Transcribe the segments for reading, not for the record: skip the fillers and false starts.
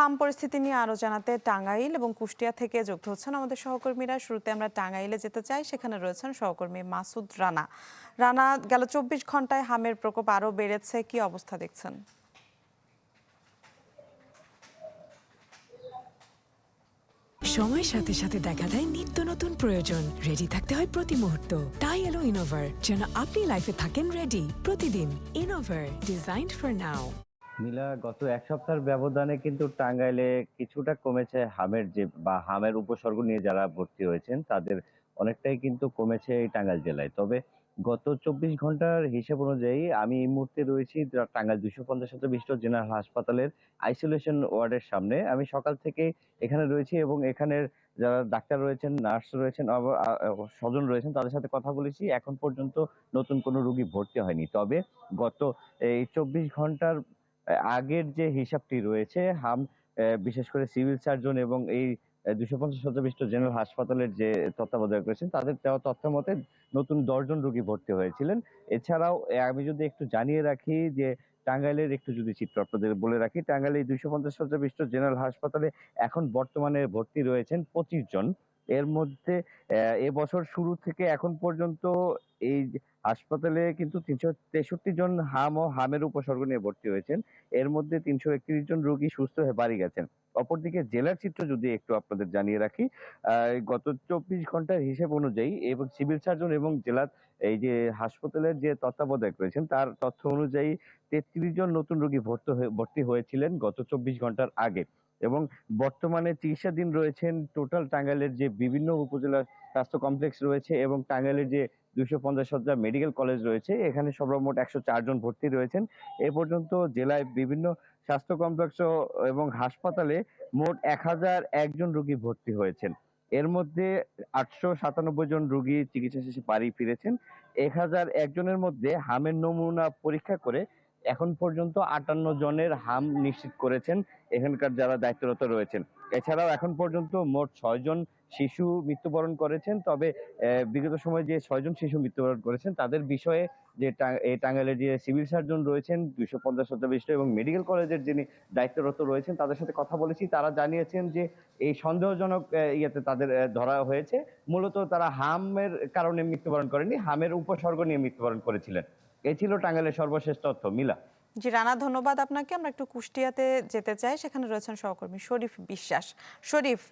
হাম পরিস্থিতি নিয়ে আরো জানাতে টাঙ্গাইল এবং কুষ্টিয়া থেকে যুক্ত হচ্ছেন আমাদের সহকর্মীরা। শুরুতে আমরা টাঙ্গাইলে যেতে চাই, সেখানে রয়েছেন সহকর্মী মাসুদ রানা। রানা, গেল 24 ঘন্টায় হামের প্রকোপ আরো বেড়েছে, কি অবস্থা দেখছেন? সময়ের সাথে সাথে দেখা দেয় নিত্য নতুন প্রয়োজন। রেডি থাকতে হয় প্রতি মুহূর্ত। তাই এলো ইনোভার, যেন আপনি লাইফে থাকেন রেডি প্রতিদিন। ইনোভার, ডিজাইনড ফর নাও। মিলা, গত এক সপ্তাহের ব্যবধানে কিন্তু টাঙ্গাইলে কিছুটা কমেছে হামের হামের উপসর্গ নিয়ে যারা ভর্তি হয়েছেন তাদের অনেকটাই কিন্তু কমেছে এই টাঙ্গাইল জেলায়। তবে গত 24 ঘন্টার হিসেব অনুযায়ী আমি এই মুহূর্তে রয়েছি টাঙ্গাইল 250 বিশিষ্ট জেনারেল হাসপাতালের আইসোলেশন ওয়ার্ডের সামনে। আমি সকাল থেকে এখানে রয়েছি এবং এখানের যারা ডাক্তার রয়েছেন, নার্স রয়েছেন, স্বজন রয়েছেন, তাদের সাথে কথা বলেছি। এখন পর্যন্ত নতুন কোনো রোগী ভর্তি হয়নি। তবে গত এই 24 ঘন্টার আগের যে হিসাবটি রয়েছে বিশেষ করে সিভিল সার্জন এবং এই 250 শয্যা বিশিষ্ট জেনারেল হাসপাতালের যে তত্ত্বাবধায়ক রয়েছেন তাদের দেওয়া তথ্য মতে নতুন 10 জন রোগী ভর্তি হয়েছিলেন। এছাড়াও আমি যদি একটু জানিয়ে রাখি যে টাঙ্গাইলের একটু যদি চিত্র আপনাদের বলে রাখি, টাঙ্গাইলে এই 250 শয্যা বিশিষ্ট জেনারেল হাসপাতালে এখন বর্তমানে ভর্তি রয়েছেন 25 জন। এর মধ্যে এবছর শুরু থেকে এখন পর্যন্ত এই হাসপাতালে কিন্তু 363 জন হাম ও হামের উপসর্গ নিয়ে ভর্তি হয়েছেন। এর মধ্যে 331 জন রোগী সুস্থ হয়ে বাড়ি গেছেন। অপরদিকে জেলার চিত্র যদি একটু আপনাদের জানিয়ে রাখি, গত 24 ঘন্টার হিসেব অনুযায়ী এবং সিভিল সার্জন এবং জেলার এই যে হাসপাতালের যে তত্ত্বাবধায়ক রয়েছেন তার তথ্য অনুযায়ী 33 জন নতুন রোগী ভর্তি হয়েছিলেন গত 24 ঘন্টার আগে। এবং বর্তমানে চিকিৎসাধীন রয়েছেন টোটাল টাঙ্গাইলের যে বিভিন্ন উপজেলা স্বাস্থ্য কমপ্লেক্স রয়েছে এবং টাঙ্গাইলের যে 250 শয্যা মেডিকেল কলেজ রয়েছে, এখানে সর্বমোট 104 জন ভর্তি রয়েছেন। এ পর্যন্ত জেলায় বিভিন্ন স্বাস্থ্য কমপ্লেক্স এবং হাসপাতালে মোট 1001 জন রোগী ভর্তি হয়েছেন। এর মধ্যে 897 জন রোগী চিকিৎসা শেষে বাড়ি ফিরেছেন। 1001 জনের মধ্যে হামের নমুনা পরীক্ষা করে এখন পর্যন্ত 58 জনের হাম নিশ্চিত করেছেন এখানকার যারা দায়িত্বরত রয়েছেন। এছাড়াও এখন পর্যন্ত মোট 6 জন শিশু মৃত্যুবরণ করেছেন। তবে বিগত সময়ে যে 6 জন শিশু মৃত্যুবরণ করেছেন তাদের বিষয়ে যে এই টাঙ্গাইলের যে সিভিল সার্জন রয়েছেন 250 শয্যা বিশিষ্ট এবং মেডিকেল কলেজের যিনি দায়িত্বরত রয়েছেন তাদের সাথে কথা বলেছি। তারা জানিয়েছেন যে এই সন্দেহজনক ইয়েতে তাদের ধরা হয়েছে। মূলত তারা হামের কারণে মৃত্যুবরণ করেনি, হামের উপসর্গ নিয়ে মৃত্যুবরণ করেছিলেন। এই ছিল টাঙ্গাইলের সর্বশেষ তথ্য। মিলা। জি রানা, ধন্যবাদ আপনাকে। আমরা একটু কুষ্টিয়াতে যেতে চাই, সেখানে রয়েছেন সহকর্মী শরীফ বিশ্বাস। শরীফ।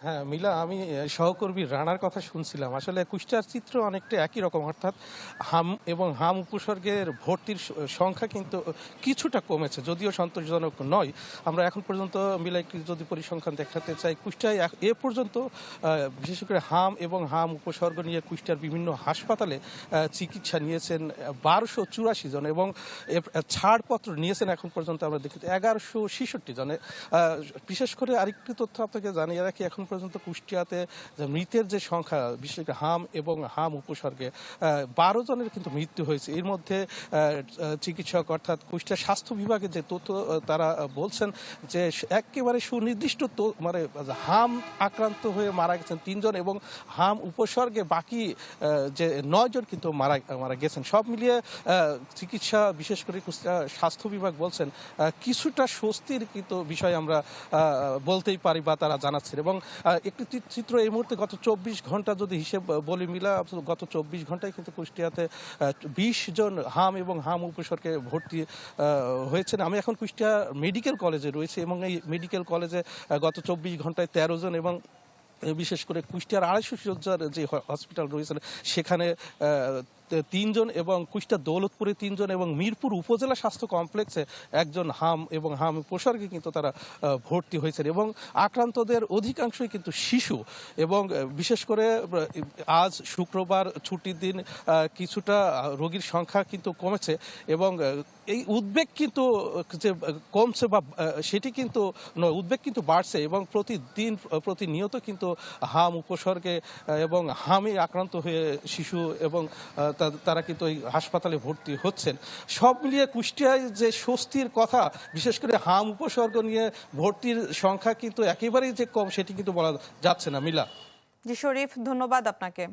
হ্যাঁ মিলা, আমি সহকর্মী রানার কথা শুনছিলাম। আসলে কুষ্টিয়ার চিত্র অনেকটা একই রকম, অর্থাৎ হাম এবং হাম উপসর্গের ভর্তির সংখ্যা কিন্তু কিছুটা কমেছে, যদিও সন্তোষজনক নয়। আমরা এখন পর্যন্ত মিলা একটি যদি পরিসংখ্যান দেখাতে চাই, কুষ্টিয়ায় এ পর্যন্ত বিশেষ করে হাম এবং হাম উপসর্গ নিয়ে কুষ্টিয়ার বিভিন্ন হাসপাতালে চিকিৎসা নিয়েছেন 1284 জন এবং ছাড়পত্র নিয়েছেন এখন পর্যন্ত আমরা দেখি 1166 জনে। বিশেষ করে আরেকটি তথ্য আপনাকে জানিয়ে রাখি, এখন পর্যন্ত কুষ্টিয়াতে মৃতের যে সংখ্যা বিশেষ করে হাম এবং হাম উপসর্গে 12 জনের কিন্তু মৃত্যু হয়েছে। এর মধ্যে চিকিৎসক অর্থাৎ কুষ্টিয়া স্বাস্থ্য বিভাগের যে তথ্য তারা বলছেন যে একেবারে সুনির্দিষ্ট মানে হাম আক্রান্ত হয়ে মারা গেছেন 3 জন এবং হাম উপসর্গে বাকি যে 9 জন কিন্তু মারা গেছেন। সব মিলিয়ে চিকিৎসা বিশেষ করে কুষ্টিয়া স্বাস্থ্য বিভাগ বলছেন কিছুটা স্বস্তির কিন্তু বিষয় আমরা বলতেই পারি বা তারা জানাচ্ছেন। এবং একটি চিত্র এই মুহূর্তে গত 24 ঘন্টা যদি হিসেব বলি মিলা, গত 24 ঘন্টায় কিন্তু কুষ্টিয়াতে 20 জন হাম এবং হাম উপসর্গে ভর্তি হয়েছেন। আমি এখন কুষ্টিয়া মেডিকেল কলেজে রয়েছে এবং এই মেডিকেল কলেজে গত 24 ঘন্টায় 13 জন এবং বিশেষ করে কুষ্টিয়ার 250 শয্যার যে হসপিটাল রয়েছে সেখানে 3 জন এবং কুষ্টিয়া দৌলতপুরে 3 জন এবং মিরপুর উপজেলা স্বাস্থ্য কমপ্লেক্সে 1 জন হাম এবং হাম উপসর্গে কিন্তু তারা ভর্তি হয়েছেন এবং আক্রান্তদের অধিকাংশই কিন্তু শিশু। এবং বিশেষ করে আজ শুক্রবার ছুটির দিন কিছুটা রোগীর সংখ্যা কিন্তু কমেছে এবং এই উদ্বেগ কিন্তু যে কমছে বা সেটি কিন্তু নয়, উদ্বেগ কিন্তু বাড়ছে এবং প্রতিনিয়ত কিন্তু হাম উপসর্গে এবং হামে আক্রান্ত হয়ে শিশু এবং তারা কিন্তু এই হাসপাতালে ভর্তি হচ্ছেন। সব মিলিয়ে কুষ্টিয়ায় যে স্বস্তির কথা, বিশেষ করে হাম উপসর্গ নিয়ে ভর্তির সংখ্যা কিন্তু একেবারেই যে কম সেটি কিন্তু বলা যাচ্ছে না। মিলা। জি শরীফ, ধন্যবাদ আপনাকে।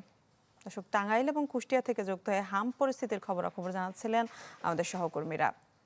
দর্শক, টাঙ্গাইল এবং কুষ্টিয়া থেকে যুক্ত হয়ে হাম পরিস্থিতির খবরাখবর জানাচ্ছিলেন আমাদের সহকর্মীরা।